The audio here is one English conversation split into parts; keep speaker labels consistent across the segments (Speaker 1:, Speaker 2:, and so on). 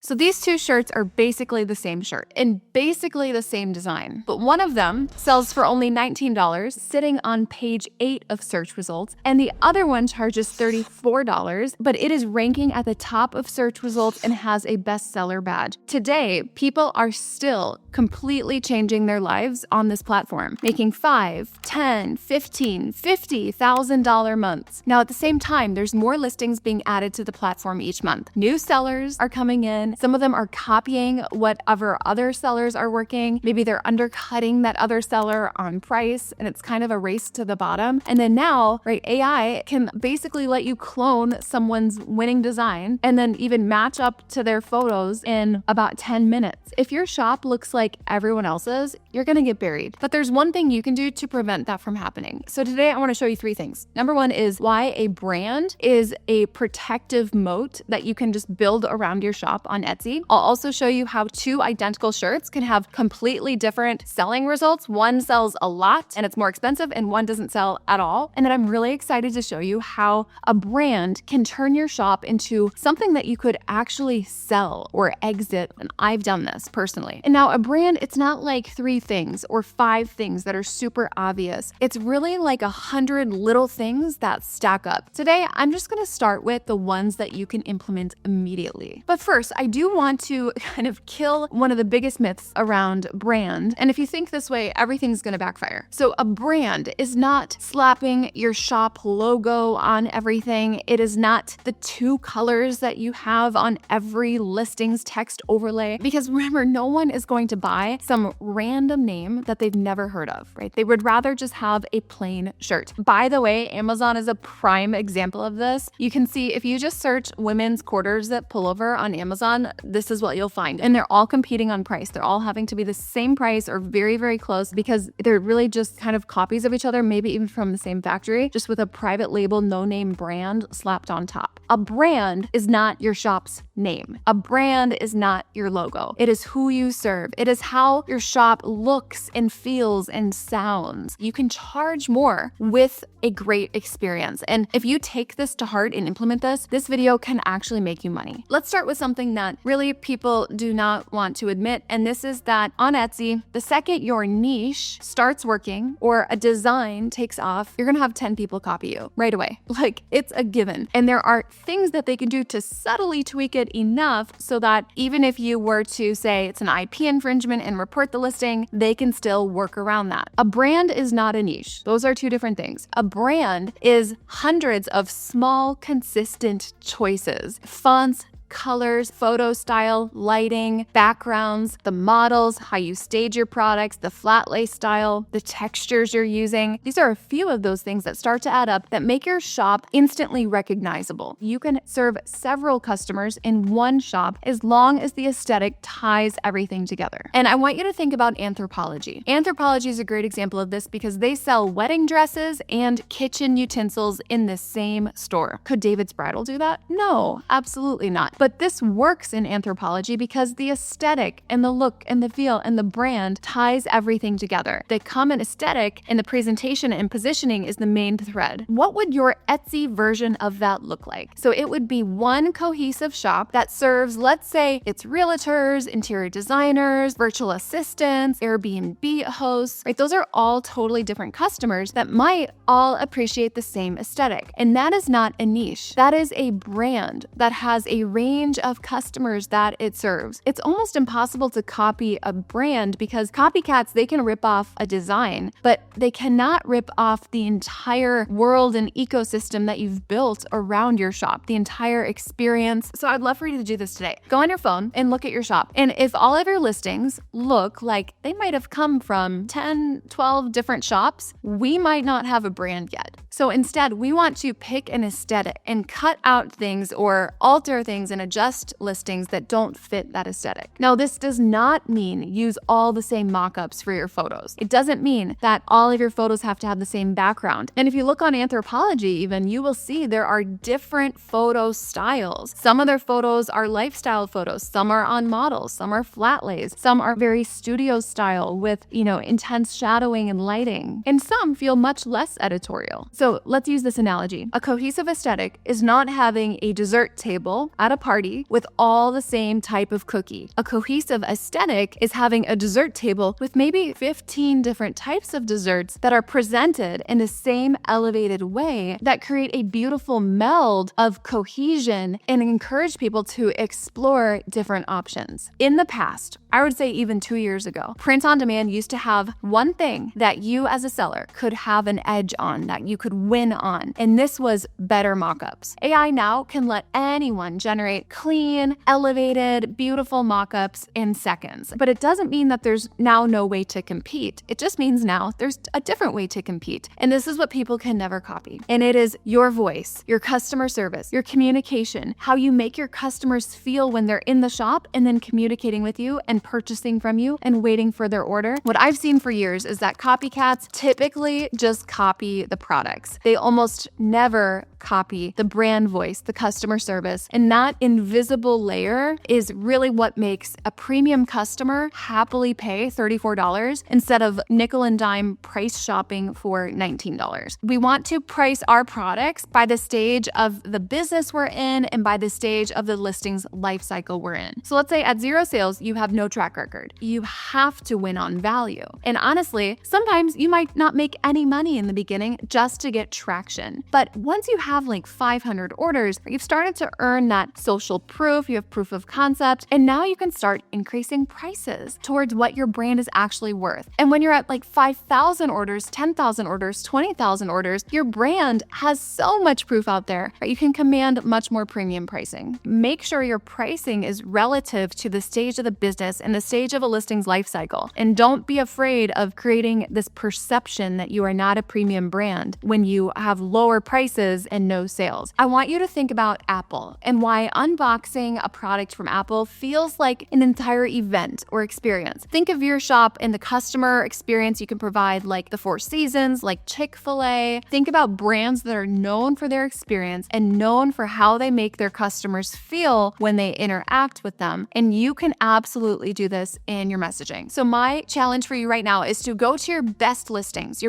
Speaker 1: So these two shirts are basically the same shirt and basically the same design, but one of them sells for only $19, sitting on page 8 of search results, and the other one charges $34, but it is ranking at the top of search results and has a bestseller badge. Today, people are still completely changing their lives on this platform, making $5, $10, $15, $50,000 months. Now, at the same time, there's more listings being added to the platform each month. New sellers are coming in. Some of them are copying whatever other sellers are working. Maybe they're undercutting that other seller on price, and it's kind of a race to the bottom. And then now, right, AI can basically let you clone someone's winning design and then even match up to their photos in about 10 minutes. If your shop looks like everyone else's, you're gonna get buried. But there's one thing you can do to prevent that from happening. So today I wanna show you 3 things. Number 1 is why a brand is a protective moat that you can just build around your shop on Etsy. I'll also show you how 2 identical shirts can have completely different selling results. One sells a lot and it's more expensive, and one doesn't sell at all. And then I'm really excited to show you how a brand can turn your shop into something that you could actually sell or exit. And I've done this personally. And now a brand, it's not like 3 things or 5 things that are super obvious. It's really like 100 little things that stack up. Today, I'm just gonna start with the ones that you can implement immediately. But first, I do want to kind of kill one of the biggest myths around brand. And if you think this way, everything's gonna backfire. So a brand is not slapping your shop logo on everything. It is not the 2 colors that you have on every listings text overlay. Because remember, no one is going to buy some random name that they've never heard of, right? They would rather just have a plain shirt. By the way, Amazon is a prime example of this. You can see if you just search women's quarter zip pullover on Amazon, this is what you'll find. And they're all competing on price. They're all having to be the same price or very, very close, because they're really just kind of copies of each other, maybe even from the same factory, just with a private label, no-name brand slapped on top. A brand is not your shop's name. A brand is not your logo. It is who you serve. It is how your shop looks and feels and sounds. You can charge more with a great experience. And if you take this to heart and implement this video can actually make you money. Let's start with something that really people do not want to admit, and this is that on Etsy, the second your niche starts working or a design takes off, you're gonna have 10 people copy you right away. Like, it's a given. And there are things that they can do to subtly tweak it enough so that even if you were to say it's an IP infringement and report the listing, they can still work around that. A brand is not a niche. Those are 2 different things. A brand is hundreds of small, consistent choices, fonts, colors, photo style, lighting, backgrounds, the models, how you stage your products, the flat lay style, the textures you're using. These are a few of those things that start to add up that make your shop instantly recognizable. You can serve several customers in one shop as long as the aesthetic ties everything together. And I want you to think about Anthropologie. Anthropologie is a great example of this because they sell wedding dresses and kitchen utensils in the same store. Could David's Bridal do that? No, absolutely not. But this works in Anthropologie because the aesthetic and the look and the feel and the brand ties everything together. The common aesthetic and the presentation and positioning is the main thread. What would your Etsy version of that look like? So it would be one cohesive shop that serves, let's say, it's realtors, interior designers, virtual assistants, Airbnb hosts, right? Those are all totally different customers that might all appreciate the same aesthetic. And that is not a niche. That is a brand that has a range of customers that it serves. It's almost impossible to copy a brand because copycats, they can rip off a design, but they cannot rip off the entire world and ecosystem that you've built around your shop, the entire experience. So I'd love for you to do this today. Go on your phone and look at your shop. And if all of your listings look like they might have come from 10, 12 different shops, we might not have a brand yet. So instead, we want to pick an aesthetic and cut out things or alter things and adjust listings that don't fit that aesthetic. Now, this does not mean use all the same mockups for your photos. It doesn't mean that all of your photos have to have the same background. And if you look on Anthropologie even, you will see there are different photo styles. Some of their photos are lifestyle photos. Some are on models. Some are flat lays. Some are very studio style with, intense shadowing and lighting. And some feel much less editorial. So let's use this analogy. A cohesive aesthetic is not having a dessert table at a party with all the same type of cookie. A cohesive aesthetic is having a dessert table with maybe 15 different types of desserts that are presented in the same elevated way that create a beautiful meld of cohesion and encourage people to explore different options. In the past, I would say even 2 years ago, print on demand used to have one thing that you as a seller could have an edge on, that you could win on, and this was better mockups. AI now can let anyone generate clean, elevated, beautiful mockups in seconds. But it doesn't mean that there's now no way to compete. It just means now there's a different way to compete. And this is what people can never copy. And it is your voice, your customer service, your communication, how you make your customers feel when they're in the shop and then communicating with you and purchasing from you and waiting for their order. What I've seen for years is that copycats typically just copy the products. They almost never copy the brand voice, the customer service. And that invisible layer is really what makes a premium customer happily pay $34 instead of nickel and dime price shopping for $19. We want to price our products by the stage of the business we're in and by the stage of the listing's life cycle we're in. So let's say at 0 sales, you have no track record. You have to win on value. And honestly, sometimes you might not make any money in the beginning just to get traction. But once you have like 500 orders, you've started to earn that social proof, you have proof of concept, and now you can start increasing prices towards what your brand is actually worth. And when you're at like 5,000 orders, 10,000 orders, 20,000 orders, your brand has so much proof out there, right? You can command much more premium pricing. Make sure your pricing is relative to the stage of the business and the stage of a listing's life cycle. And don't be afraid of creating this perception that you are not a premium brand when you have lower prices and no sales. I want you to think about Apple and why unboxing a product from Apple feels like an entire event or experience. Think of your shop and the customer experience you can provide, like the Four Seasons, like Chick-fil-A. Think about brands that are known for their experience and known for how they make their customers feel when they interact with them. And you can absolutely do this in your messaging. So my challenge for you right now is to go to your best listings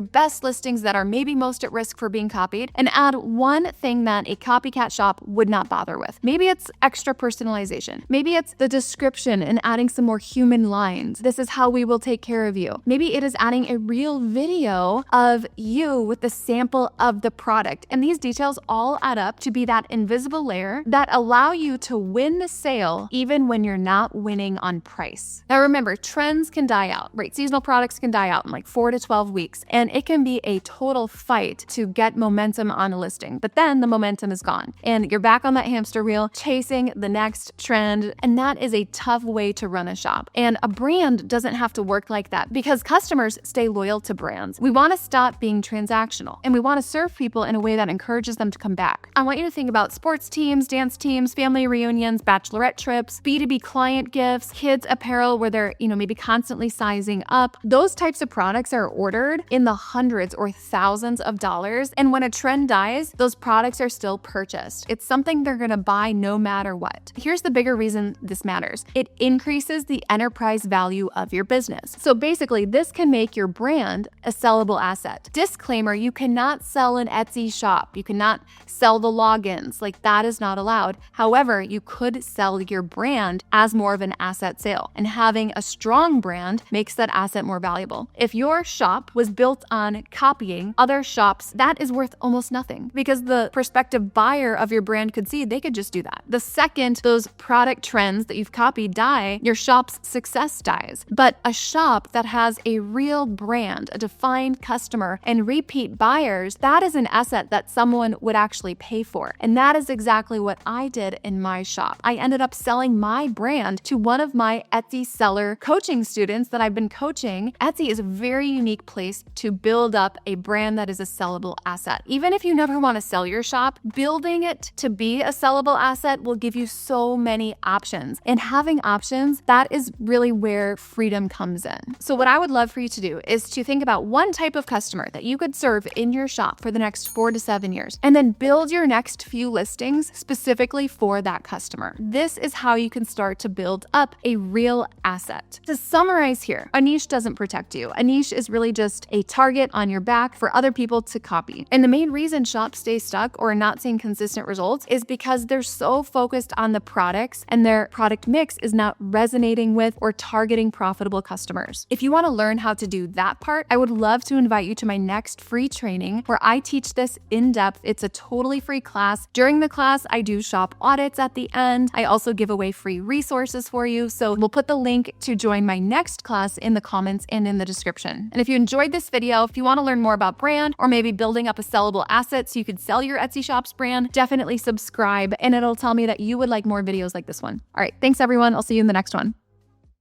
Speaker 1: that are maybe most at risk for being copied, and add one thing that a copycat shop would not bother with. Maybe it's extra personalization. Maybe it's the description and adding some more human lines. This is how we will take care of you. Maybe it is adding a real video of you with the sample of the product. And these details all add up to be that invisible layer that allow you to win the sale even when you're not winning on price. Now remember, trends can die out, right? Seasonal products can die out in like 4 to 12 weeks, and it can be a total fight to get momentum on a listing. But then the momentum is gone and you're back on that hamster wheel chasing the next trend. And that is a tough way to run a shop. And a brand doesn't have to work like that because customers stay loyal to brands. We want to stop being transactional and we want to serve people in a way that encourages them to come back. I want you to think about sports teams, dance teams, family reunions, bachelorette trips, B2B client gifts, kids apparel where they're, maybe constantly sizing up. Those types of products are ordered in the hundreds or thousands of dollars. And when a trend dies, those products are still purchased. It's something they're going to buy no matter what. Here's the bigger reason this matters. It increases the enterprise value of your business. So basically, this can make your brand a sellable asset. Disclaimer, you cannot sell an Etsy shop. You cannot sell the logins. Like that is not allowed. However, you could sell your brand as more of an asset sale. And having a strong brand makes that asset more valuable. If your shop was built on copying other shops, that is worth almost nothing because the prospective buyer of your brand could see they could just do that. The second those product trends that you've copied die, your shop's success dies. But a shop that has a real brand, a defined customer, and repeat buyers, that is an asset that someone would actually pay for. And that is exactly what I did in my shop. I ended up selling my brand to one of my Etsy seller coaching students that I've been coaching. Etsy is a very unique place to build up a brand that is a sellable asset. Even if you never want to sell your shop, building it to be a sellable asset will give you so many options. And having options, that is really where freedom comes in. So what I would love for you to do is to think about one type of customer that you could serve in your shop for the next 4 to 7 years, and then build your next few listings specifically for that customer. This is how you can start to build up a real asset. To summarize here, a niche doesn't protect you. A niche is really just a target on your back for other people to copy. And the main reason shops stay stuck or not seeing consistent results is because they're so focused on the products and their product mix is not resonating with or targeting profitable customers. If you want to learn how to do that part, I would love to invite you to my next free training where I teach this in depth. It's a totally free class. During the class, I do shop audits at the end. I also give away free resources for you. So we'll put the link to join my next class in the comments and in the description. And if you enjoyed this video, if you want to learn more about brand or maybe building up a sellable asset so you could sell your Etsy shop's brand, definitely subscribe and it'll tell me that you would like more videos like this one. All right, thanks everyone. I'll see you in the next one.